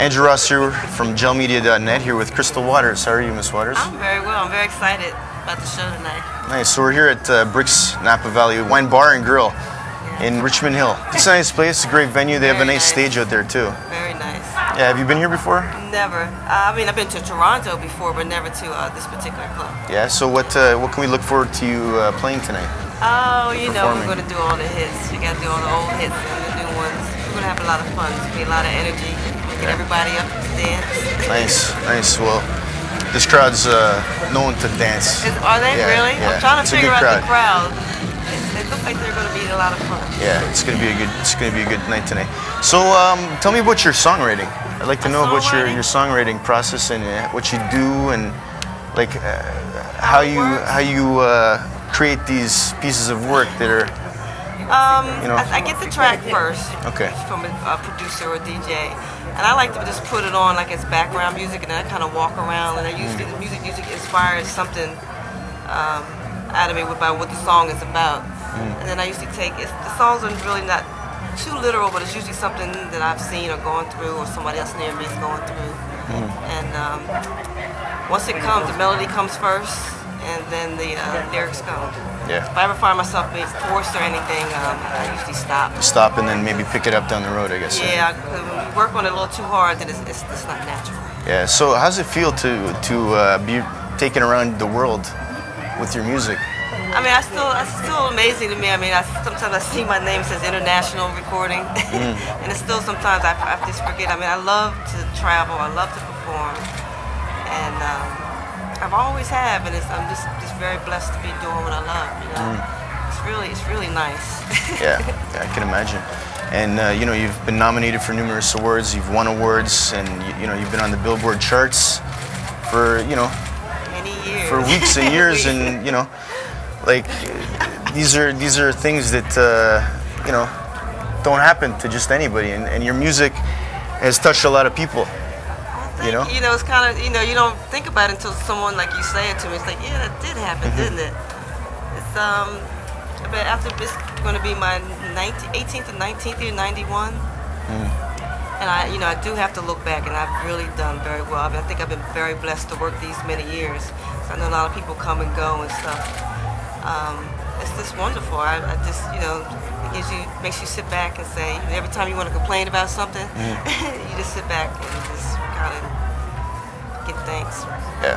Andrew Ross here from gelmedia.net, here with Crystal Waters. How are you, Miss Waters? I'm very well. I'm very excited about the show tonight. Nice. So we're here at Bricks Napa Valley Wine Bar and Grill in Richmond Hill. It's a nice place, a great venue. They have a nice stage out there too. Very nice. Yeah, have you been here before? Never. I mean, I've been to Toronto before, but never to this particular club. Yeah, so what can we look forward to you playing tonight? Oh, you know, we're going to do all the hits. We got to do all the old hits and the new ones. We're going to have a lot of fun. It's going to be a lot of energy. Get everybody up to dance. Nice, nice. Well, this crowd's known to dance. Are they really? Yeah. I'm trying to It's a figure good out the crowd. They look like they're going to be a lot of fun. Yeah, it's going to be a good night tonight. So, tell me about your songwriting. I'd like to know about your songwriting process and what you do, and like how you create these pieces of work that are. I get the track first. Okay. From a producer or DJ, and I like to just put it on like it's background music, and then I kind of walk around, and I usually the music inspires something out of me about what the song is about, and then I usually take it. The songs are really not too literal, but it's usually something that I've seen or gone through, or somebody else near me is going through, and once it comes, the melody comes first, and then the lyrics come. Yeah. If I ever find myself being forced or anything, I usually stop. Stop and then maybe pick it up down the road, I guess. Yeah, because when you work on it a little too hard, then it's not natural. Yeah. So how does it feel to be taken around the world with your music? I mean, it's still amazing to me. I mean, sometimes I see my name says international recording, and it's still sometimes I just forget. I mean, I love to travel. I love to perform, and I've always have, and I'm just very blessed to be doing what I love. You know, it's really nice. Yeah, I can imagine. And you know, you've been nominated for numerous awards. You've won awards, and you know, you've been on the Billboard charts for many years, for weeks and years, and you know, like these are things that you know don't happen to just anybody. And your music has touched a lot of people. You know, it's kind of, you don't think about it until someone like you say it to me. It's like, yeah, that did happen, didn't it? It's but after this going to be my 18th or 19th year, 91, and I do have to look back, and I've really done very well. I mean, I think I've been very blessed to work these many years. So I know a lot of people come and go and stuff. It's just wonderful. I just, it makes you sit back and say, every time you want to complain about something, you just sit back and just kind of give thanks. Yeah.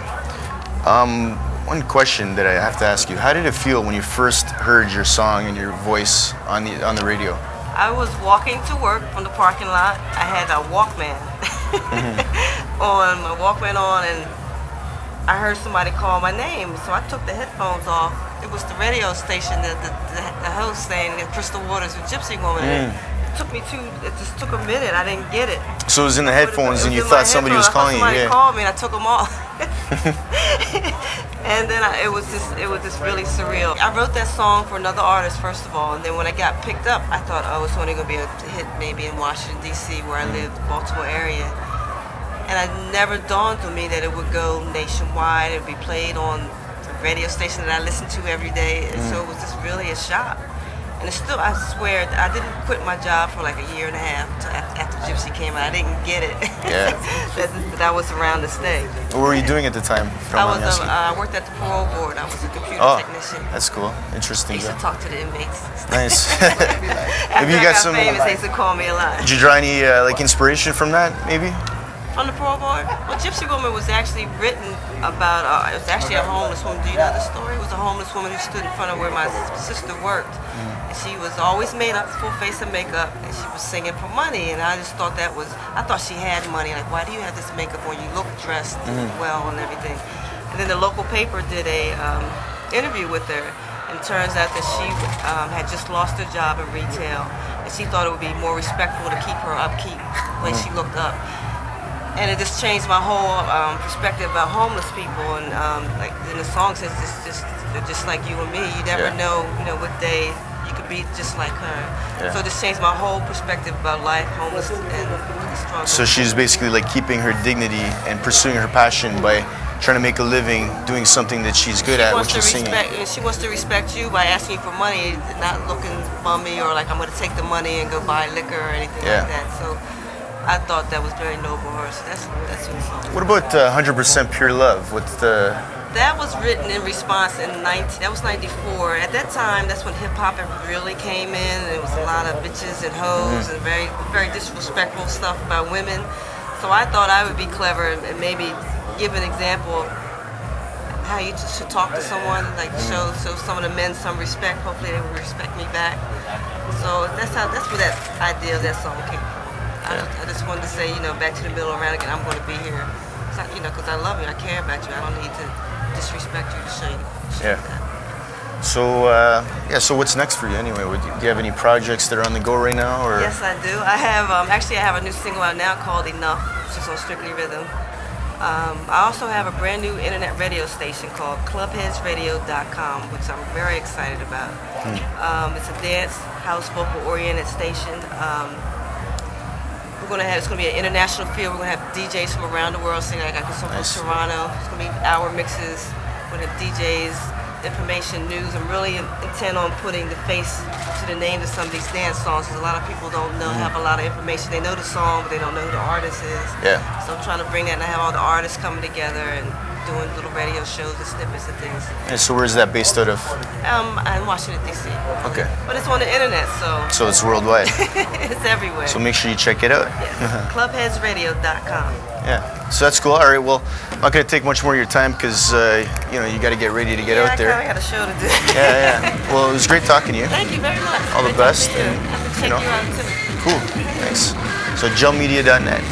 One question that I have to ask you: how did it feel when you first heard your song and your voice on the radio? I was walking to work from the parking lot. I had a Walkman on, my Walkman on, and I heard somebody call my name, so I took the headphones off. It was the radio station, the host saying that Crystal Waters with Gypsy Woman. It just took a minute. I didn't get it. So it was in the headphones, and you thought somebody was calling you. Somebody called me, and I took them off. And then it was just really surreal. I wrote that song for another artist first of all, and then when I got picked up, I thought, oh, it's only gonna be a hit maybe in Washington D.C. where I live, Baltimore area. And it never dawned on me that it would go nationwide. It would be played on the radio station that I listen to every day. And so it was just really a shock. And it's still, I swear, I didn't quit my job for like a year and a half after Gypsy came out. I didn't get it. Yeah. that I was around to stay. What were you doing at the time? I worked at the parole board. I was a computer technician. That's cool. Interesting. I used to talk to the inmates. Nice. Have you got some famous, they used to call me a lot. Did you draw any like inspiration from that, maybe? From the parole board? Well, Gypsy Woman was actually written about, it was actually a homeless woman. Do you know the story? It was a homeless woman who stood in front of where my sister worked. And she was always made up, full face of makeup, and she was singing for money. And I just thought I thought she had money. Like, why do you have this makeup on? You look dressed well and everything. And then the local paper did a interview with her. And it turns out that she had just lost her job in retail. And she thought it would be more respectful to keep her upkeep when she looked up. And it just changed my whole perspective about homeless people. And like in the song says, they're just like you and me. You never know, what day you could be just like her. Yeah. So it just changed my whole perspective about life, homeless, and struggle. So she's basically like keeping her dignity and pursuing her passion by trying to make a living doing something that she's good at, which is singing. She wants to respect you by asking you for money, not looking bummy or like I'm going to take the money and go buy liquor or anything like that. So I thought that was very noble of her. So that's what the song. What about 100% Pure Love? What's the... That was written in response that was 94. At that time, that's when hip hop really came in. There was a lot of bitches and hoes and very, very disrespectful stuff about women. So I thought I would be clever and maybe give an example of how you should talk to someone, like show some of the men some respect. Hopefully they will respect me back. So that's where that idea of that song came from. I just wanted to say, back to the middle around again, I'm going to be here. Because I love you, I care about you. I don't need to disrespect you to show you that. So what's next for you anyway? Do you have any projects that are on the go right now? Or? Yes, I do. I have actually I have a new single out now called Enough, which is on Strictly Rhythm. I also have a brand new internet radio station called clubheadsradio.com, which I'm very excited about. It's a dance, house, vocal oriented station. It's going to be an international field. We're going to have DJs from around the world singing. I got some from Toronto. It's going to be hour mixes. We're going to have DJs, information, news. I'm really intent on putting the face to the name of some of these dance songs, because a lot of people don't know, have a lot of information. They know the song, but they don't know who the artist is. Yeah. So I'm trying to bring that, and I have all the artists coming together and doing little radio shows and snippets and things. And so where's that based out of? In Washington, D.C. Okay. But it's on the internet, so... So it's worldwide. It's everywhere. So make sure you check it out. Yes. Clubheadsradio.com. Yeah. So that's cool. All right. Well, I'm not going to take much more of your time because, you got to get ready to get out there. I got a show to do. Yeah. Well, it was great talking to you. Thank you very much. All the best. And, check you out too. Cool. Thanks. So, gelmedia.net.